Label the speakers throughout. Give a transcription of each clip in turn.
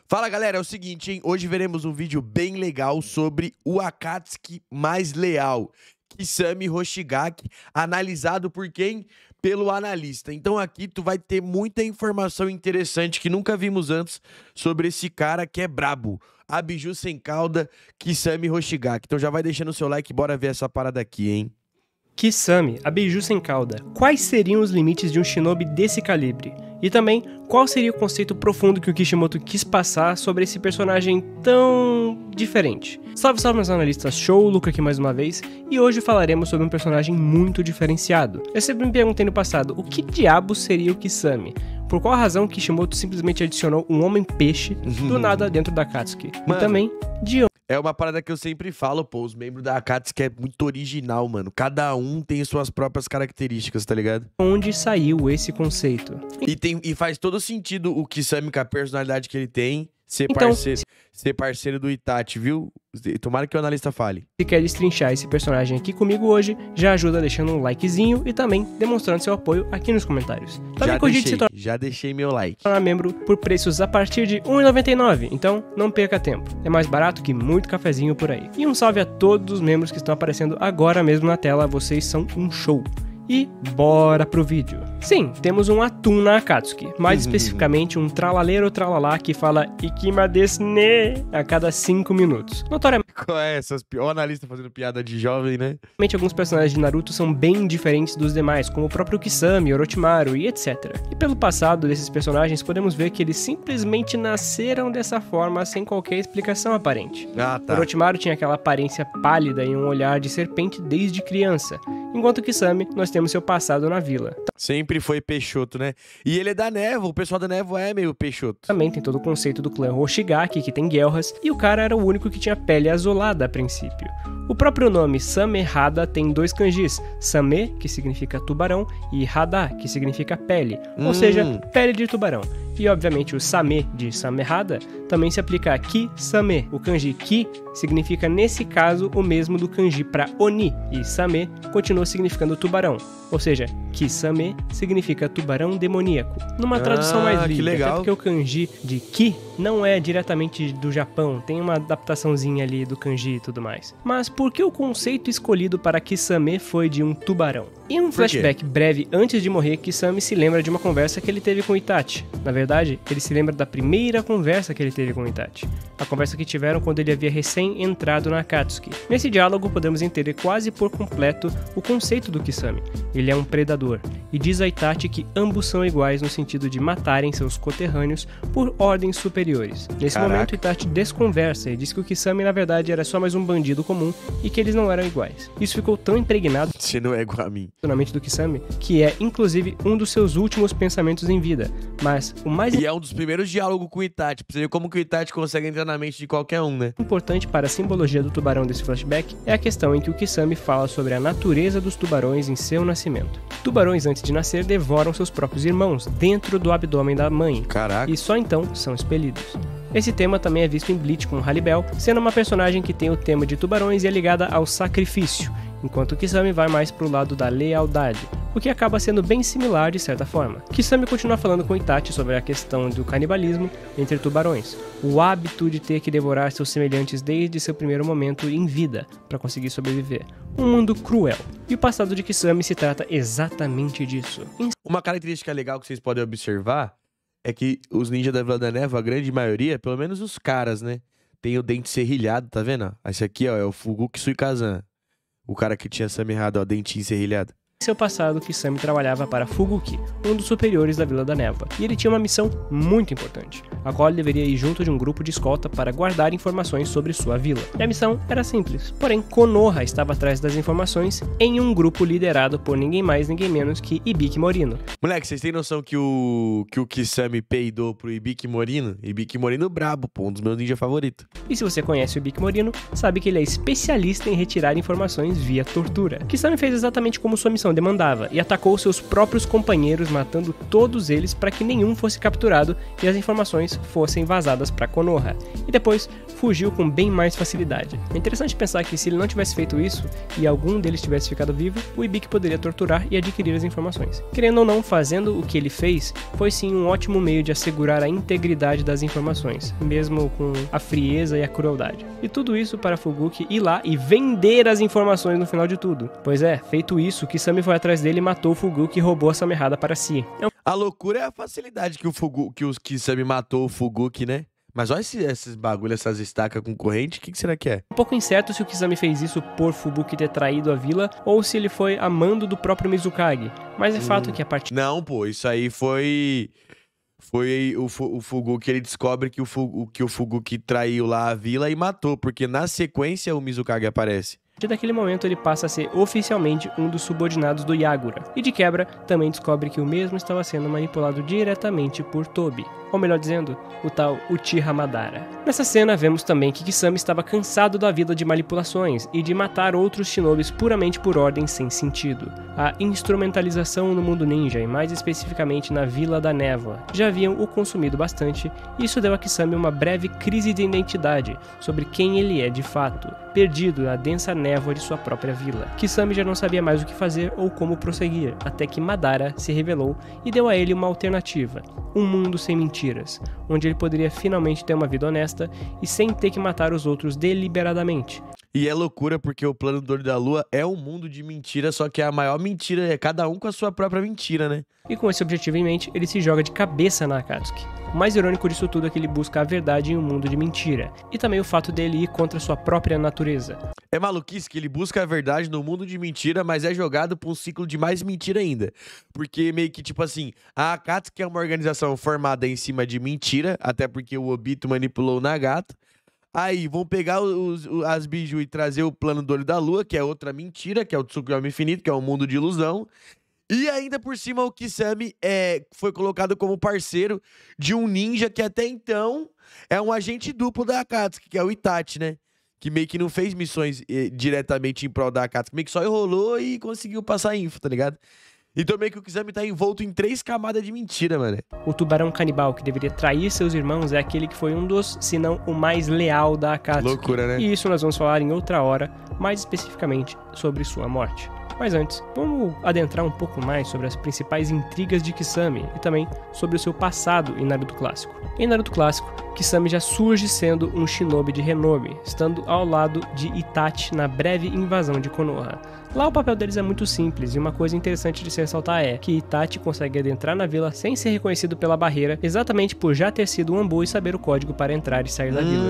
Speaker 1: Fala galera, é o seguinte, hein? Hoje veremos um vídeo bem legal sobre o Akatsuki mais leal, Kisame Hoshigaki, analisado por quem? Pelo analista. Então aqui tu vai ter muita informação interessante que nunca vimos antes sobre esse cara que é brabo. Abiju sem cauda, Kisame Hoshigaki. Então já vai deixando o seu like, bora ver essa parada aqui, hein?
Speaker 2: Kisame, Abiju sem cauda. Quais seriam os limites de um shinobi desse calibre? E também, qual seria o conceito profundo que o Kishimoto quis passar sobre esse personagem tão diferente? Salve, salve meus analistas, show, Luca aqui mais uma vez, e hoje falaremos sobre um personagem muito diferenciado. Eu sempre me perguntei no passado, o que diabos seria o Kisame? Por qual razão Kishimoto simplesmente adicionou um homem-peixe do nada dentro da Akatsuki?
Speaker 1: Mano,
Speaker 2: e também, de onde?
Speaker 1: É uma parada que eu sempre falo, pô, os membros da Akatsuki é muito original, mano. Cada um tem suas próprias características, tá ligado?
Speaker 2: Onde saiu esse conceito?
Speaker 1: E faz todo sentido o Kisame com a personalidade que ele tem ser
Speaker 2: Então,
Speaker 1: parceiro do Itachi, viu? Tomara que o analista fale.
Speaker 2: Se quer destrinchar esse personagem aqui comigo hoje, já ajuda deixando um likezinho e também demonstrando seu apoio aqui nos comentários. Também cogite se
Speaker 1: Já deixei meu like.
Speaker 2: tornar membro por preços a partir de R$ 1,99, então não perca tempo. É mais barato que muito cafezinho por aí. E um salve a todos os membros que estão aparecendo agora mesmo na tela, vocês são um show. E bora pro vídeo. Sim, temos um atum na Akatsuki, mais especificamente um tralaleiro tralalá que fala Ikima desu ne a cada 5 minutos. Notoriamente,
Speaker 1: Qual é essas? O analista fazendo piada de jovem, né?
Speaker 2: alguns personagens de Naruto são bem diferentes dos demais, como o próprio Kisame, Orochimaru e etc. E pelo passado desses personagens, podemos ver que eles simplesmente nasceram dessa forma sem qualquer explicação aparente.
Speaker 1: Ah, tá.
Speaker 2: Orochimaru tinha aquela aparência pálida e um olhar de serpente desde criança, enquanto Kisame, nós temos seu passado na vila.
Speaker 1: Sempre foi Peixoto, né? E ele é da névoa, o pessoal da névoa é meio Peixoto.
Speaker 2: Também tem todo o conceito do clã Hoshigaki, que tem guelras, e o cara era o único que tinha pele azulada a princípio. O próprio nome Samehada tem dois kanjis, Same, que significa tubarão, e Hada, que significa pele, ou seja, pele de tubarão. E obviamente o Same de Samehada também se aplica a Ki-Same. O kanji Ki significa nesse caso o mesmo do kanji para Oni, e Same continua significando tubarão. Ou seja, Ki-Same significa tubarão demoníaco. Numa tradução mais
Speaker 1: que
Speaker 2: livre,
Speaker 1: legal.
Speaker 2: até porque o kanji de Ki não é diretamente do Japão, tem uma adaptaçãozinha ali do kanji e tudo mais. Mas por que o conceito escolhido para Kisame foi de um tubarão? Em um flashback breve antes de morrer, Kisame se lembra de uma conversa que ele teve com Itachi. Na verdade, ele se lembra da primeira conversa que ele teve com Itachi. A conversa que tiveram quando ele havia recém-entrado na Akatsuki. Nesse diálogo, podemos entender quase por completo o conceito do Kisame. Ele é um predador, e diz a Itachi que ambos são iguais no sentido de matarem seus coterrâneos por ordens superiores. Nesse momento, Itachi desconversa e diz que o Kisame na verdade era só mais um bandido comum e que eles não eram iguais. Isso ficou tão impregnado
Speaker 1: Você não é igual a mim.
Speaker 2: na mente do Kisame, que é inclusive um dos seus últimos pensamentos em vida. Mas o mais
Speaker 1: E é um dos primeiros diálogos com o Itachi, pra você ver como que o Itachi consegue entrar na mente de qualquer um, né?
Speaker 2: importante para a simbologia do tubarão desse flashback é a questão em que o Kisame fala sobre a natureza dos tubarões em seu nascimento. Tubarões antes de nascer devoram seus próprios irmãos dentro do abdômen da mãe.
Speaker 1: Caraca.
Speaker 2: E só então são expelidos. Esse tema também é visto em Bleach com Halibel, sendo uma personagem que tem o tema de tubarões e é ligada ao sacrifício, enquanto Kisame vai mais pro lado da lealdade, o que acaba sendo bem similar de certa forma. Kisame continua falando com Itachi sobre a questão do canibalismo entre tubarões, o hábito de ter que devorar seus semelhantes desde seu primeiro momento em vida para conseguir sobreviver. Um mundo cruel. E o passado de Kisame se trata exatamente disso.
Speaker 1: Uma característica legal que vocês podem observar é que os ninjas da Vila da Névoa, a grande maioria, pelo menos os caras, né, tem o dente serrilhado, tá vendo? Esse aqui, ó, é o Fuguki Suikazan. O cara que tinha Samehada, ó, dentinho serrilhado.
Speaker 2: Em seu passado, Kisame trabalhava para Fuguki, um dos superiores da Vila da Névoa, e ele tinha uma missão muito importante, a qual ele deveria ir junto de um grupo de escolta para guardar informações sobre sua vila. E a missão era simples, porém Konoha estava atrás das informações em um grupo liderado por ninguém mais, ninguém menos que Ibiki Morino.
Speaker 1: Moleque, vocês têm noção que o Kisame peidou pro Ibiki Morino? Ibiki Morino brabo, pô, um dos meus ninjas favoritos.
Speaker 2: E se você conhece o Ibiki Morino, sabe que ele é especialista em retirar informações via tortura. Kisame fez exatamente como sua missão situação demandava e atacou seus próprios companheiros, matando todos eles para que nenhum fosse capturado e as informações fossem vazadas para Konoha. E depois fugiu com bem mais facilidade. É interessante pensar que se ele não tivesse feito isso e algum deles tivesse ficado vivo, o Ibiki poderia torturar e adquirir as informações. Querendo ou não, fazendo o que ele fez, foi sim um ótimo meio de assegurar a integridade das informações, mesmo com a frieza e a crueldade. E tudo isso para Fubuki ir lá e vender as informações no final de tudo. Pois é, feito isso, Kisame foi atrás dele e matou o Fubuki e roubou a Samerrada para si.
Speaker 1: A loucura é a facilidade que o Kisame matou o Fubuki, né? Mas olha esses bagulho, essas estacas com corrente, o que será que é?
Speaker 2: Um pouco incerto se o Kisame fez isso por Fubuki ter traído a vila ou se ele foi amando do próprio Mizukage. Mas é fato que a partir...
Speaker 1: Não, pô, isso aí foi o Fubuki, ele descobre que o Fubuki traiu lá a vila e matou, porque na sequência o Mizukage aparece.
Speaker 2: A partir daquele momento ele passa a ser oficialmente um dos subordinados do Yagura, e de quebra também descobre que o mesmo estava sendo manipulado diretamente por Tobi, ou melhor dizendo, o tal Uchiha Madara. Nessa cena vemos também que Kisame estava cansado da vida de manipulações e de matar outros shinobis puramente por ordem sem sentido. A instrumentalização no mundo ninja, e mais especificamente na Vila da Névoa, já haviam o consumido bastante, e isso deu a Kisame uma breve crise de identidade sobre quem ele é de fato, perdido na densa névoa de sua própria vila. Kisame já não sabia mais o que fazer ou como prosseguir, até que Madara se revelou e deu a ele uma alternativa, um mundo sem mentiras, onde ele poderia finalmente ter uma vida honesta e sem ter que matar os outros deliberadamente.
Speaker 1: E é loucura porque o plano do Olho da Lua é um mundo de mentira, só que a maior mentira é cada um com a sua própria mentira, né?
Speaker 2: E com esse objetivo em mente, ele se joga de cabeça na Akatsuki. O mais irônico disso tudo é que ele busca a verdade em um mundo de mentira, e também o fato dele ir contra sua própria natureza.
Speaker 1: É maluquice que ele busca a verdade no mundo de mentira, mas é jogado pra um ciclo de mais mentira ainda. Porque meio que, tipo assim, a Akatsuki é uma organização formada em cima de mentira, até porque o Obito manipulou o Nagato. Aí vão pegar as biju e trazer o plano do Olho da Lua, que é outra mentira, que é o Tsukuyomi Infinito, que é um mundo de ilusão. E ainda por cima o Kisame foi colocado como parceiro de um ninja que até então é um agente duplo da Akatsuki, que é o Itachi, né? Que meio que não fez missões diretamente em prol da Akatsuki, meio que só enrolou e conseguiu passar info, tá ligado? Então meio que o Kisame tá envolto em 3 camadas de mentira, mano.
Speaker 2: O tubarão canibal que deveria trair seus irmãos é aquele que foi um dos, se não o mais leal da Akatsuki.
Speaker 1: Loucura, né?
Speaker 2: E isso nós vamos falar em outra hora, mais especificamente sobre sua morte. Mas antes, vamos adentrar um pouco mais sobre as principais intrigas de Kisame e também sobre o seu passado em Naruto Clássico. Em Naruto Clássico, Kisame já surge sendo um shinobi de renome, estando ao lado de Itachi na breve invasão de Konoha. Lá o papel deles é muito simples, e uma coisa interessante de se ressaltar é que Itachi consegue adentrar na vila sem ser reconhecido pela barreira, exatamente por já ter sido um ambu e saber o código para entrar e sair da vila.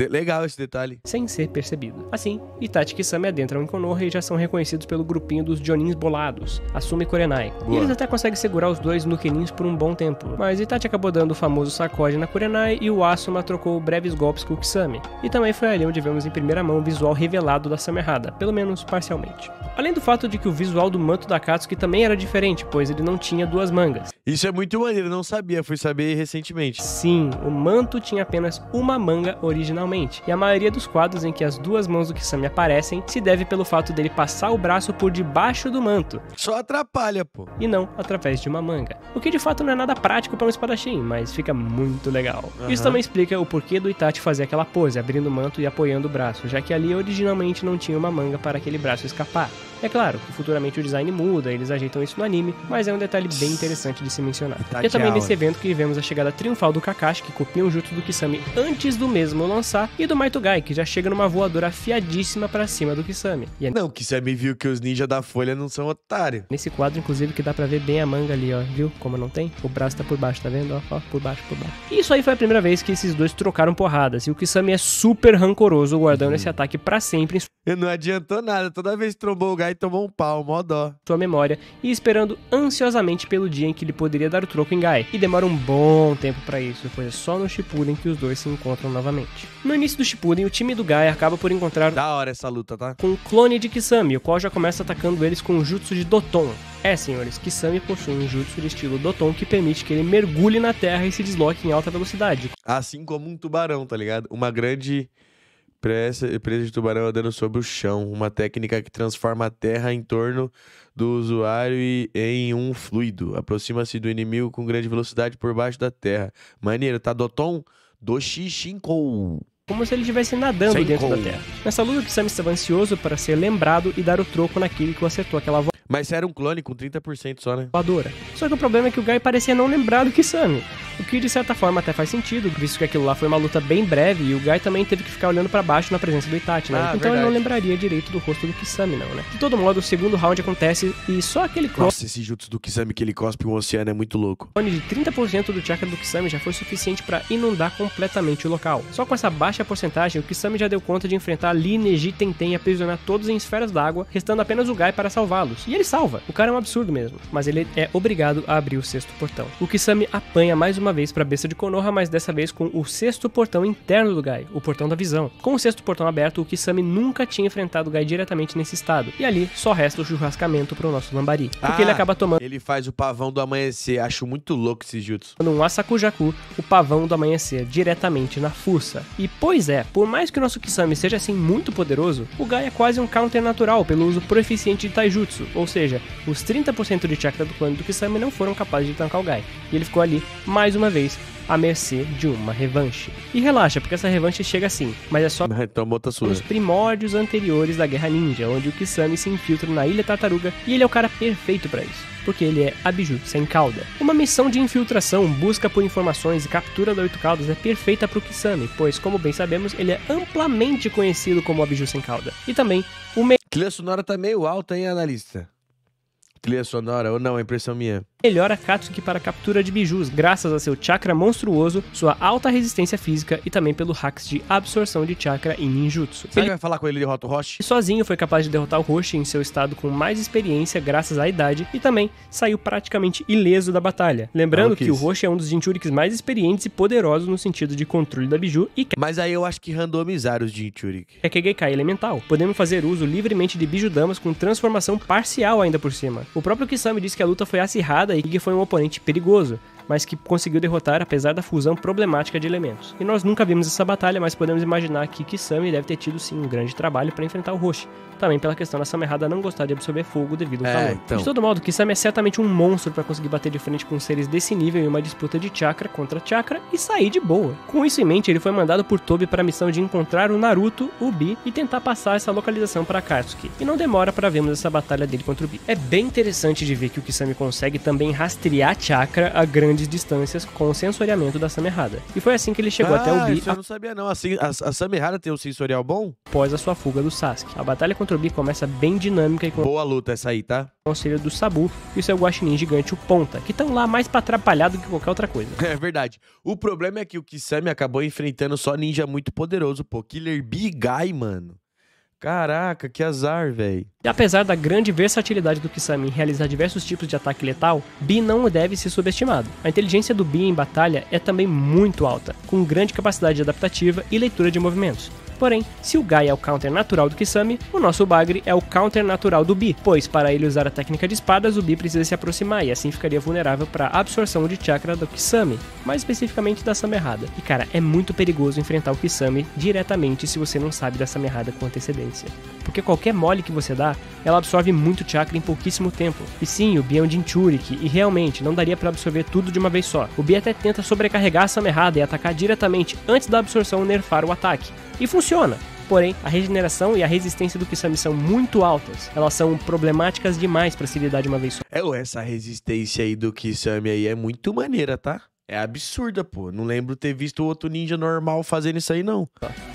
Speaker 1: Legal esse detalhe.
Speaker 2: Sem ser percebido. Assim, Itachi e Kisame adentram em Konoha e já são reconhecidos pelo grupinho dos Jonins bolados, Asumi Kurenai. E eles até conseguem segurar os dois Nukenins por um bom tempo, mas Itachi acabou dando o famoso sacode na Kurenai e o Asuma trocou breves golpes com o Kisame. E também foi ali onde vemos em primeira mão o visual revelado da Samerrada, pelo menos parcialmente. Além do fato de que o visual do manto da Akatsuki também era diferente, pois ele não tinha 2 mangas.
Speaker 1: Isso é muito maneiro, não sabia, fui saber recentemente.
Speaker 2: Sim, o manto tinha apenas uma manga originalmente, e a maioria dos quadros em que as 2 mãos do Kisame aparecem se deve pelo fato dele passar o braço por debaixo do manto.
Speaker 1: Só atrapalha, pô.
Speaker 2: E não através de uma manga. O que de fato não é nada prático para um espadachim, mas fica muito legal. Isso também explica o porquê do Itachi fazer aquela pose, abrindo o manto e apoiando o braço, já que ali originalmente não tinha uma manga para aquele braço escapar. É claro que futuramente o design muda, eles ajeitam isso no anime, mas é um detalhe bem interessante de se mencionar. E é também nesse evento que vemos a chegada triunfal do Kakashi, que copia um jutsu do Kisame antes do mesmo lançar, e do Maitugai, que já chega numa voadora afiadíssima pra cima do Kisame. E
Speaker 1: Não, o Kisame viu que os ninjas da Folha não são otários.
Speaker 2: Nesse quadro, inclusive, que dá pra ver bem a manga ali, ó, viu? Como não tem? O braço tá por baixo, tá vendo? Ó, por baixo, por baixo. E isso aí foi a primeira vez que esses dois trocaram porradas, e o Kisame é super rancoroso, guardando esse ataque pra sempre em
Speaker 1: Não adiantou nada, toda vez que trombou o Gai, tomou um pau, mó dó.
Speaker 2: Sua memória, e esperando ansiosamente pelo dia em que ele poderia dar o troco em Gai. E demora um bom tempo pra isso, pois é só no Shippuden que os dois se encontram novamente. No início do Shippuden, o time do Gai acaba por encontrar
Speaker 1: Da hora essa luta, tá?
Speaker 2: com um clone de Kisame, o qual já começa atacando eles com o jutsu de Doton. É, senhores, Kisame possui um jutsu de estilo Doton que permite que ele mergulhe na terra e se desloque em alta velocidade.
Speaker 1: Assim como um tubarão, tá ligado? Uma grande Presa de tubarão andando sobre o chão. Uma técnica que transforma a terra em torno do usuário em um fluido. Aproxima-se do inimigo com grande velocidade por baixo da terra. Maneiro, tá Doton? Doshishinkou.
Speaker 2: Como se ele estivesse nadando dentro da terra. Nessa luta, o Kisame estava ansioso para ser lembrado e dar o troco naquele que o acertou aquela
Speaker 1: Mas era um clone com 30% só, né?
Speaker 2: voadora. Só que o problema é que o Guy parecia não lembrar do Kisame. O que de certa forma até faz sentido, visto que aquilo lá foi uma luta bem breve e o Guy também teve que ficar olhando pra baixo na presença do Itachi, né? Então
Speaker 1: verdade.
Speaker 2: ele não lembraria direito do rosto do Kisame, não, né? De todo modo, o segundo round acontece e só aquele
Speaker 1: Nossa, esse jutsu do Kisame que ele cospe um oceano é muito louco.
Speaker 2: clone de 30% do chakra do Kisame já foi suficiente pra inundar completamente o local. Só com essa baixa porcentagem, o Kisame já deu conta de enfrentar Lee, Neji, Tenten e aprisionar todos em esferas d'água, restando apenas o Guy para salvá-los. E ele salva. O cara é um absurdo mesmo, mas ele é obrigado a abrir o sexto portão. O Kisame apanha mais uma vez pra besta de Konoha, mas dessa vez com o sexto portão interno do Guy, o portão da visão. Com o sexto portão aberto, o Kisame nunca tinha enfrentado o Guy diretamente nesse estado, e ali só resta o churrascamento pro nosso Lambari, porque ele acaba tomando
Speaker 1: Ele faz o pavão do amanhecer. Acho muito louco esse jutsu.
Speaker 2: um Asakujaku, o pavão do amanhecer, diretamente na fuça. E pois é, por mais que o nosso Kisame seja assim muito poderoso, o Guy é quase um counter natural pelo uso proeficiente de Taijutsu, ou seja, os 30% de chakra do clone do Kisame não foram capazes de tancar o Guy, e ele ficou ali, mais uma vez, à mercê de uma revanche. E relaxa, porque essa revanche chega assim, mas é só
Speaker 1: Tomou outra sua.
Speaker 2: nos primórdios anteriores da Guerra Ninja, onde o Kisame se infiltra na Ilha Tartaruga e ele é o cara perfeito pra isso, porque ele é Abiju sem cauda. Uma missão de infiltração, busca por informações e captura da Oito Caudas é perfeita pro Kisame, pois, como bem sabemos, ele é amplamente conhecido como Abiju sem cauda. E também, o
Speaker 1: Trilha sonora tá meio alta, hein, analista? Trilha sonora, ou não, é impressão minha.
Speaker 2: melhor Akatsuki para a captura de bijus, graças a seu chakra monstruoso, sua alta resistência física e também pelo hacks de absorção de chakra e ninjutsu.
Speaker 1: Você vai falar com ele de derrota o Roshi?
Speaker 2: Sozinho foi capaz de derrotar o Roshi em seu estado com mais experiência graças à idade e também saiu praticamente ileso da batalha. Lembrando que o Roshi é um dos Jinchurikis mais experientes e poderosos no sentido de controle da biju e
Speaker 1: Mas aí eu acho que randomizaram os Jinchurik.
Speaker 2: é Kegekai elemental, podendo fazer uso livremente de bijudamas com transformação parcial ainda por cima. O próprio Kisame disse que a luta foi acirrada e que foi um oponente perigoso, mas que conseguiu derrotar apesar da fusão problemática de elementos. E nós nunca vimos essa batalha, mas podemos imaginar que Kisame deve ter tido sim um grande trabalho para enfrentar o Roshi, também pela questão da Samerrada não gostar de absorver fogo devido ao calor.
Speaker 1: Então.
Speaker 2: De todo modo, Kisame é certamente um monstro para conseguir bater de frente com seres desse nível em uma disputa de chakra contra chakra e sair de boa. Com isso em mente, ele foi mandado por Tobi para a missão de encontrar o Naruto, o Bi, e tentar passar essa localização para Akatsuki. E não demora para vermos essa batalha dele contra o Bi. É bem interessante de ver que o Kisame consegue também rastrear chakra a grandes distâncias com o sensoriamento da Samerada. E foi assim que ele chegou até o Bi
Speaker 1: Isso eu não sabia não. Assim, a Samerada tem um sensorial bom?
Speaker 2: após a sua fuga do Sasuke. A batalha contra o Bi começa bem dinâmica e com
Speaker 1: Boa luta essa aí, tá?
Speaker 2: o auxílio do Sabu e o seu guaxinim gigante, o Ponta, que estão lá mais pra atrapalhar do que qualquer outra coisa.
Speaker 1: É verdade. O problema é que o Kisame acabou enfrentando só ninja muito poderoso, pô. Killer Bee Guy, mano. Caraca, que azar, velho.
Speaker 2: E apesar da grande versatilidade do Kisame em realizar diversos tipos de ataque letal, Bi não deve ser subestimado. A inteligência do Bi em batalha é também muito alta, com grande capacidade adaptativa e leitura de movimentos. Porém, se o Guy é o counter natural do Kisame, o nosso Bagre é o counter natural do Bi, pois para ele usar a técnica de espadas, o Bi precisa se aproximar e assim ficaria vulnerável para a absorção de chakra do Kisame, mais especificamente da Samerada. E cara, é muito perigoso enfrentar o Kisame diretamente se você não sabe da Samerada com antecedência. Porque qualquer mole que você dá, ela absorve muito chakra em pouquíssimo tempo. E sim, o Bi é um Jinchuriki, e realmente não daria para absorver tudo de uma vez só. O Bi até tenta sobrecarregar a Samerada e atacar diretamente antes da absorção nerfar o ataque. E funciona. Porém, a regeneração e a resistência do Kisame são muito altas. Elas são problemáticas demais para se lidar de uma vez só.
Speaker 1: Essa resistência aí do Kisame aí é muito maneira, tá? É absurda, pô. Não lembro ter visto outro ninja normal fazendo isso aí, não.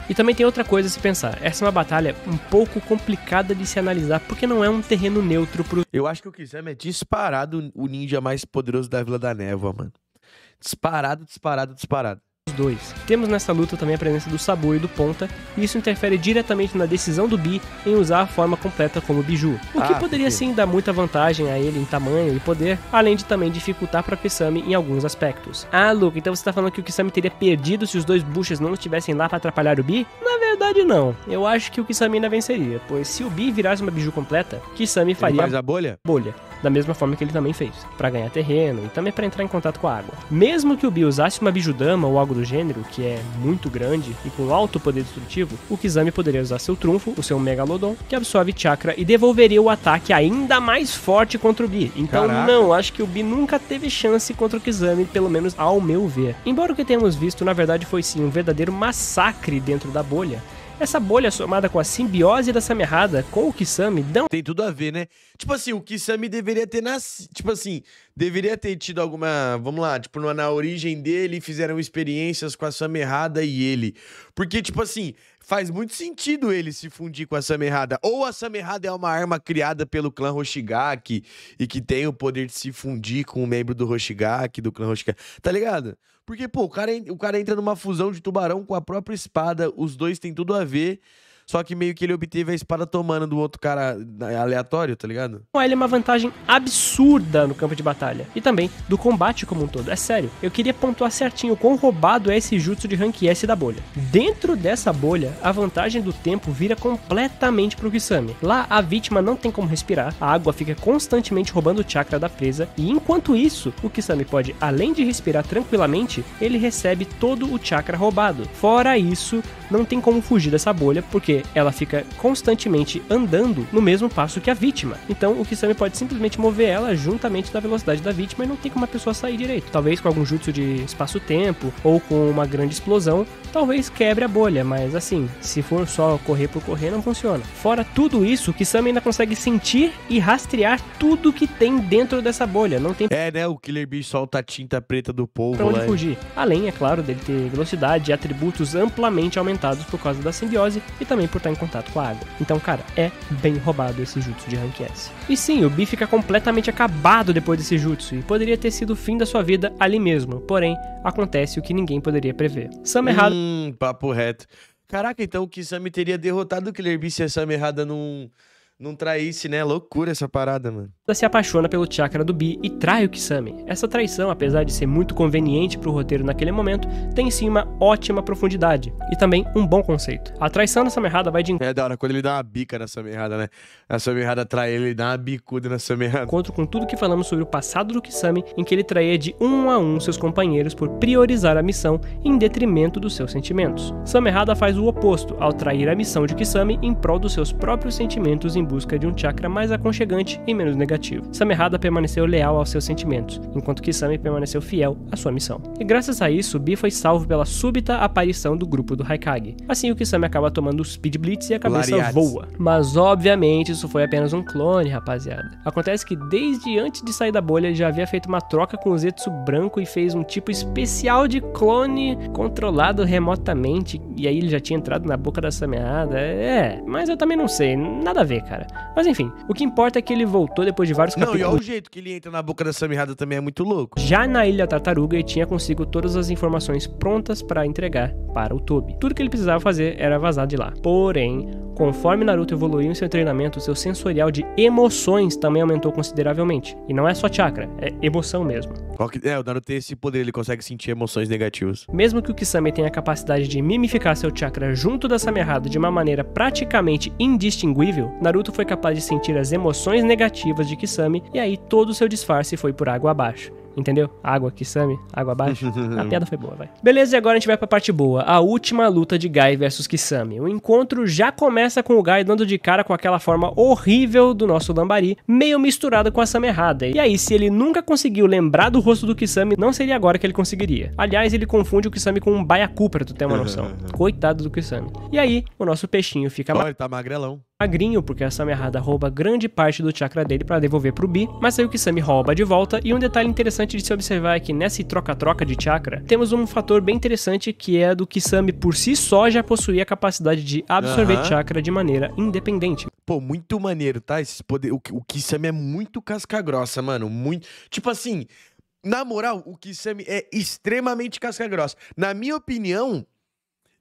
Speaker 2: E também tem outra coisa a se pensar. Essa é uma batalha um pouco complicada de se analisar, porque não é um terreno neutro pro...
Speaker 1: Eu acho que o Kisame é disparado o ninja mais poderoso da Vila da Névoa, mano. Disparado.
Speaker 2: dois. Temos nessa luta também a presença do Sabu e do Ponta, e isso interfere diretamente na decisão do Bi em usar a forma completa como Biju, o que poderia sim dar muita vantagem a ele em tamanho e poder, além de também dificultar para Kisame em alguns aspectos. Ah, Luke, então você tá falando que o Kisame teria perdido se os dois buchas não estivessem lá para atrapalhar o Bi? Na verdade não, eu acho que o Kisame ainda venceria, pois se o Bi virasse uma Biju completa, Kisame faria
Speaker 1: faz a bolha?
Speaker 2: da mesma forma que ele também fez, pra ganhar terreno e também pra entrar em contato com a água. Mesmo que o Bi usasse uma Bijudama ou algo do gênero, que é muito grande e com alto poder destrutivo, o Kisame poderia usar seu trunfo, o seu Megalodon, que absorve chakra e devolveria o ataque ainda mais forte contra o Bi. Então não, acho que o Bi nunca teve chance contra o Kisame, pelo menos ao meu ver. Embora o que temos visto, na verdade, foi sim um verdadeiro massacre dentro da bolha, essa bolha somada com a simbiose da Samerrada com o Kisame dão...
Speaker 1: Tem tudo a ver, né? Tipo assim, o Kisame deveria ter nascido... Tipo assim, deveria ter tido alguma... Vamos lá, tipo, na origem dele, fizeram experiências com a Samerrada e ele. Porque, tipo assim, faz muito sentido ele se fundir com a Samerrada. Ou a Samerrada é uma arma criada pelo clã Hoshigaki e que tem o poder de se fundir com um membro do Hoshigaki, do clã Hoshigaki. Tá ligado? Porque, pô, o cara entra numa fusão de tubarão com a própria espada, os dois têm tudo a ver, só que meio que ele obteve a espada tomando do outro cara aleatório, tá ligado?
Speaker 2: Ele é uma vantagem absurda no campo de batalha. E também do combate como um todo. É sério, eu queria pontuar certinho quão roubado é esse jutsu de Rank S da bolha. Dentro dessa bolha, a vantagem do tempo vira completamente pro Kisame. Lá, a vítima não tem como respirar, a água fica constantemente roubando o chakra da presa, e enquanto isso, o Kisame pode, além de respirar tranquilamente, ele recebe todo o chakra roubado. Fora isso, não tem como fugir dessa bolha, porque ela fica constantemente andando no mesmo passo que a vítima. Então o Kisame pode simplesmente mover ela juntamente da velocidade da vítima e não tem como a pessoa sair direito. Talvez com algum jutsu de espaço-tempo ou com uma grande explosão, talvez quebre a bolha, mas assim, se for só correr por correr, não funciona. Fora tudo isso, o Kisame ainda consegue sentir e rastrear tudo que tem dentro dessa bolha. Não tem...
Speaker 1: É, né? O Killer Bee solta a tinta preta do povo
Speaker 2: pra onde fugir. Além, é claro, dele ter velocidade e atributos amplamente aumentados por causa da simbiose e também por estar em contato com a água. Então, cara, é bem roubado esse jutsu de Rank S. E sim, o Bi fica completamente acabado depois desse jutsu e poderia ter sido o fim da sua vida ali mesmo. Porém, acontece o que ninguém poderia prever. Samerrada...
Speaker 1: Papo reto. Caraca, então o Kisame teria derrotado o Killer Bee se a Samerrada não traísse, né? Loucura essa parada, mano.
Speaker 2: Ela se apaixona pelo chakra do Bi e trai o Kisame. Essa traição, apesar de ser muito conveniente pro roteiro naquele momento, tem sim uma ótima profundidade e também um bom conceito. A traição da Samerrada vai de
Speaker 1: É da hora quando ele dá uma bica na Samerrada, né? A Samerrada trai ele dá uma bicuda na Samerrada.
Speaker 2: Encontro com tudo que falamos sobre o passado do Kisame, em que ele traía de um a um seus companheiros por priorizar a missão em detrimento dos seus sentimentos. Samerrada faz o oposto, ao trair a missão de Kisame em prol dos seus próprios sentimentos em busca de um chakra mais aconchegante e menos negativo. Samerrada permaneceu leal aos seus sentimentos, enquanto Kisame permaneceu fiel à sua missão. E graças a isso, Bi foi salvo pela súbita aparição do grupo do Haikage. Assim, o Kisame acaba tomando o Speed Blitz e a cabeça voa. Mas, obviamente, isso foi apenas um clone, rapaziada. Acontece que desde antes de sair da bolha, ele já havia feito uma troca com o Zetsu branco e fez um tipo especial de clone controlado remotamente, e aí ele já tinha entrado na boca da Samerrada. Mas eu também não sei, nada a ver, cara. Mas enfim, o que importa é que ele voltou depois de vários capítulos.
Speaker 1: Não, e olha o jeito que ele entra na boca da Samerrada também é muito louco.
Speaker 2: Já na Ilha Tartaruga, ele tinha consigo todas as informações prontas para entregar para o Tobi. Tudo que ele precisava fazer era vazar de lá. Porém, conforme Naruto evoluiu em seu treinamento, seu sensorial de emoções também aumentou consideravelmente. E não é só chakra, é emoção mesmo.
Speaker 1: O Naruto tem esse poder, ele consegue sentir emoções negativas.
Speaker 2: Mesmo que o Kisame tenha a capacidade de mimificar seu chakra junto da Samerrada de uma maneira praticamente indistinguível, Naruto foi capaz de sentir as emoções negativas de Kisame e aí todo o seu disfarce foi por água abaixo. Entendeu? Água, Kisame, água abaixo. A piada foi boa, vai. Beleza, e agora a gente vai pra parte boa. A última luta de Gai versus Kisame. O encontro já começa com o Gai dando de cara com aquela forma horrível do nosso Lambari, meio misturado com a Samerrada. E aí, se ele nunca conseguiu lembrar do rosto do Kisame, não seria agora que ele conseguiria. Aliás, ele confunde o Kisame com um baiacu, pra tu ter uma noção. Coitado do Kisame. E aí, o nosso peixinho fica...
Speaker 1: Olha, ele tá magrelão.
Speaker 2: Magrinho, porque a Samerrada rouba grande parte do chakra dele para devolver pro Bi, mas aí o Kisame rouba de volta, e um detalhe interessante de se observar é que nessa troca-troca de chakra, temos um fator bem interessante que é do Kisame por si só já possuir a capacidade de absorver chakra de maneira independente.
Speaker 1: Pô, muito maneiro, tá? Esse poder, o Kisame é muito casca-grossa, mano, muito... Tipo assim, na moral, o Kisame é extremamente casca-grossa. Na minha opinião...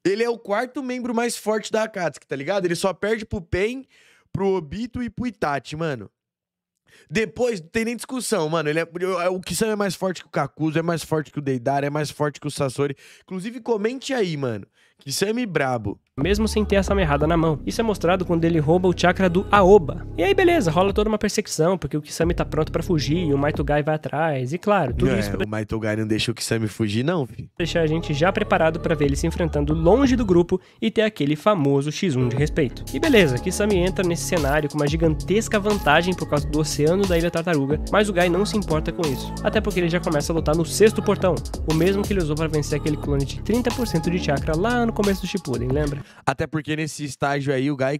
Speaker 1: Ele é o quarto membro mais forte da Akatsuki, tá ligado? Ele só perde pro Pen, pro Obito e pro Itachi, mano. Depois, não tem nem discussão, mano. O Kisame é mais forte que o Kakuzu, é mais forte que o Deidara, é mais forte que o Sasori. Inclusive, comente aí, mano. Kisame brabo.
Speaker 2: Mesmo sem ter essa amerrada na mão. Isso é mostrado quando ele rouba o chakra do Aoba. E aí, beleza, rola toda uma perseguição, porque o Kisame tá pronto pra fugir, e o Maitogai vai atrás, e claro, tudo isso pra
Speaker 1: O Maitogai não deixa o Kisame fugir, não, filho.
Speaker 2: deixar a gente já preparado pra ver ele se enfrentando longe do grupo e ter aquele famoso X1 de respeito. E beleza, Kisame entra nesse cenário com uma gigantesca vantagem por causa do oceano da Ilha Tartaruga, mas o Guy não se importa com isso. Até porque ele já começa a lutar no 6º portão, o mesmo que ele usou pra vencer aquele clone de 30% de chakra lá no começo do Shippuden, lembra?
Speaker 1: Até porque nesse estágio aí o Guy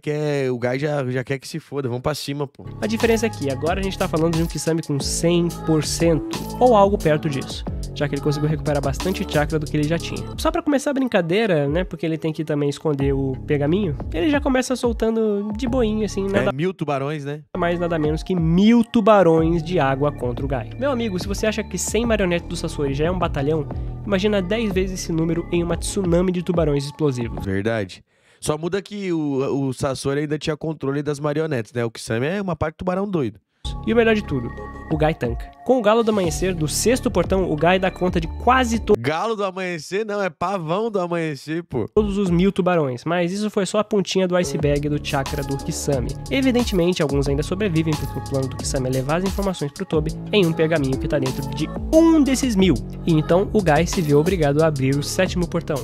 Speaker 1: já quer que se foda, vamos pra cima, pô.
Speaker 2: A diferença é que agora a gente tá falando de um Kisame com 100%, ou algo perto disso, já que ele conseguiu recuperar bastante chakra do que ele já tinha. Só pra começar a brincadeira, né, porque ele tem que também esconder o pergaminho, ele já começa soltando de boinha, assim, nada
Speaker 1: 1000 tubarões, né?
Speaker 2: mais nada menos que 1000 tubarões de água contra o Guy. Meu amigo, se você acha que 100 marionetes do Sasori já é um batalhão, imagina 10 vezes esse número em uma tsunami de tubarões explosivos.
Speaker 1: Verdade. Só muda que o Sasori ainda tinha controle das marionetes, né? O Kisame é uma parte do tubarão doido.
Speaker 2: E o melhor de tudo, o Guy tanca. Com o galo do amanhecer do 6º portão, o Guy dá conta de quase
Speaker 1: Galo do amanhecer? Não, é pavão do amanhecer, pô.
Speaker 2: todos os 1000 tubarões, mas isso foi só a pontinha do iceberg do chakra do Kisame. Evidentemente, alguns ainda sobrevivem porque o plano do Kisame é levar as informações pro Tobi em um pergaminho que tá dentro de um desses 1000. E então o Guy se vê obrigado a abrir o 7º portão,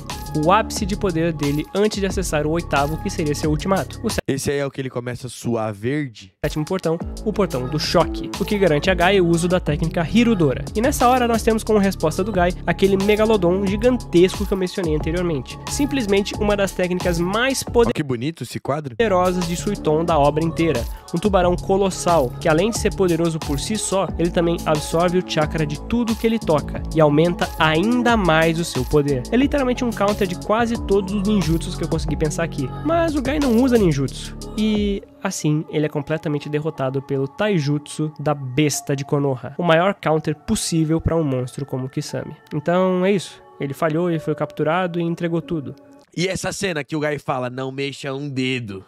Speaker 2: o ápice de poder dele antes de acessar o 8º, que seria seu ultimato. O
Speaker 1: Esse aí é o que ele começa a suar verde?
Speaker 2: 7º portão, o portão do choque, o que garante a Guy o uso da técnica Hirudora. E nessa hora nós temos como resposta do Guy aquele megalodon gigantesco que eu mencionei anteriormente. Simplesmente uma das técnicas mais
Speaker 1: Ó, que bonito esse quadro.
Speaker 2: poderosas de Suiton da obra inteira. Um tubarão colossal, que além de ser poderoso por si só, ele também absorve o chakra de tudo que ele toca e aumenta ainda mais o seu poder. É literalmente um counter de quase todos os ninjutsus que eu consegui pensar aqui. Mas o Guy não usa ninjutsu. E assim, ele é completamente derrotado pelo Taijutsu da besta de Konoha, o maior counter possível para um monstro como o Kisame. Então é isso, ele falhou e foi capturado e entregou tudo.
Speaker 1: E essa cena que o Guy fala, não mexa um dedo.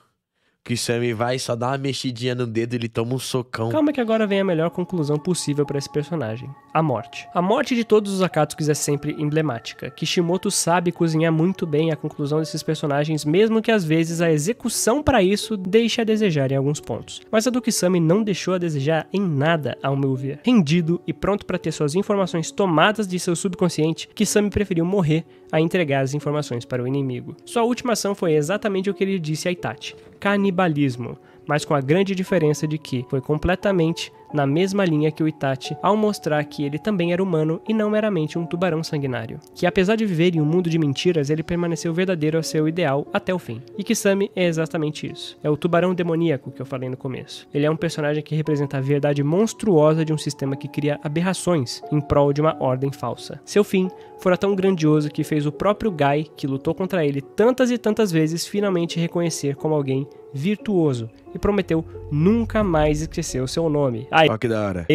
Speaker 1: Que o Kisame vai só dar uma mexidinha no dedo e ele toma um socão.
Speaker 2: Calma que agora vem a melhor conclusão possível para esse personagem. A morte. A morte de todos os Akatsuki é sempre emblemática. Kishimoto sabe cozinhar muito bem a conclusão desses personagens, mesmo que às vezes a execução para isso deixe a desejar em alguns pontos. Mas a do Kisame não deixou a desejar em nada, ao meu ver. Rendido e pronto para ter suas informações tomadas de seu subconsciente, Kisame preferiu morrer a entregar as informações para o inimigo. Sua última ação foi exatamente o que ele disse a Itachi: canibalismo, mas com a grande diferença de que foi completamente na mesma linha que o Itachi ao mostrar que ele também era humano e não meramente um tubarão sanguinário. Que apesar de viver em um mundo de mentiras, ele permaneceu verdadeiro ao seu ideal até o fim. E Kisame é exatamente isso. É o tubarão demoníaco que eu falei no começo. Ele é um personagem que representa a verdade monstruosa de um sistema que cria aberrações em prol de uma ordem falsa. Seu fim fora tão grandioso que fez o próprio Guy, que lutou contra ele tantas e tantas vezes, finalmente reconhecer como alguém virtuoso e prometeu nunca mais esquecer o seu nome. Ai,
Speaker 1: ó que da hora.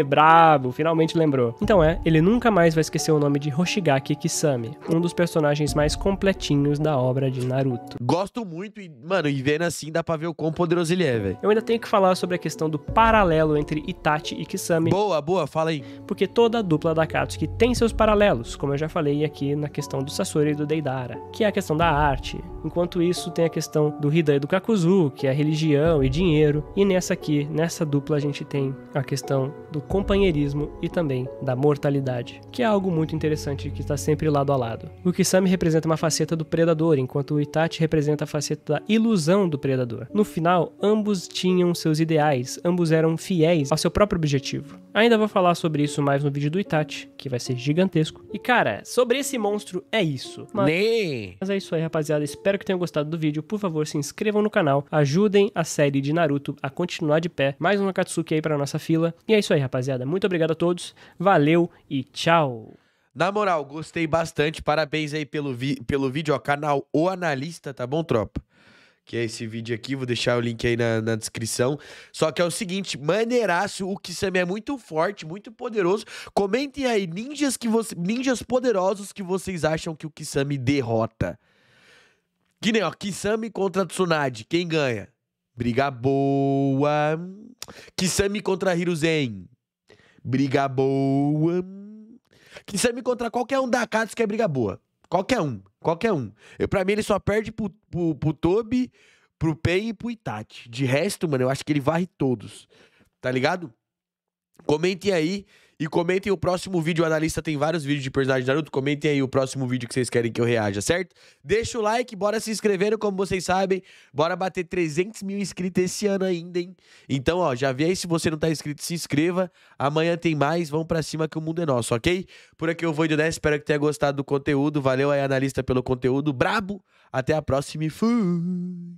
Speaker 2: Brabo, finalmente lembrou. Então ele nunca mais vai esquecer o nome de Hoshigaki Kisame, um dos personagens mais completinhos da obra de Naruto.
Speaker 1: Gosto muito e, mano, e vendo assim dá pra ver o quão poderoso ele é, velho.
Speaker 2: Eu ainda tenho que falar sobre a questão do paralelo entre Itachi e Kisame.
Speaker 1: Boa, fala aí.
Speaker 2: Porque toda a dupla da Akatsuki tem seus paralelos, como eu já falei aqui na questão do Sasori e do Deidara, que é a questão da arte. Enquanto isso, tem a questão do Hida e do Kakuzu, que é religião e dinheiro. E nessa dupla, a gente tem a questão do companheirismo e também da mortalidade, que é algo muito interessante que está sempre lado a lado. O Kisame representa uma faceta do predador, enquanto o Itachi representa a faceta da ilusão do predador. No final, ambos tinham seus ideais, ambos eram fiéis ao seu próprio objetivo. Ainda vou falar sobre isso mais no vídeo do Itachi, que vai ser gigantesco. E cara, sobre esse monstro é isso. Mas é isso aí, rapaziada. Espero que tenham gostado do vídeo. Por favor, se inscrevam no canal, ajudem a série de Naruto a continuar de pé. Mais um Akatsuki aí pra nossa fila. E é isso aí, rapaziada. Muito obrigado a todos. Valeu e tchau.
Speaker 1: Na moral, gostei bastante. Parabéns aí pelo vídeo, ó. Canal O Analista, tá bom, tropa? Que é esse vídeo aqui, vou deixar o link aí na descrição. Só que é o seguinte, maneiraço, o Kisame é muito forte, muito poderoso. Comentem aí, ninjas poderosos que vocês acham que o Kisame derrota. Que nem, ó, Kisame contra Tsunade, quem ganha? Briga boa. Kisame contra Hiruzen. Briga boa. Kisame contra qualquer um da Akatsuki é briga boa. Qualquer um. Pra mim, ele só perde pro Tobi, pro Pen e pro Itachi. De resto, mano, eu acho que ele varre todos. Tá ligado? Comentem aí. E comentem o próximo vídeo. O analista tem vários vídeos de personagem de Naruto. Comentem aí o próximo vídeo que vocês querem que eu reaja, certo? Deixa o like, bora se inscrevendo, como vocês sabem. Bora bater 300 mil inscritos esse ano ainda, hein? Então, ó, já vê aí, se você não tá inscrito, se inscreva. Amanhã tem mais, vamos pra cima que o mundo é nosso, ok? Por aqui eu vou indo nessa, espero que tenha gostado do conteúdo. Valeu aí, analista, pelo conteúdo brabo. Até a próxima e fui!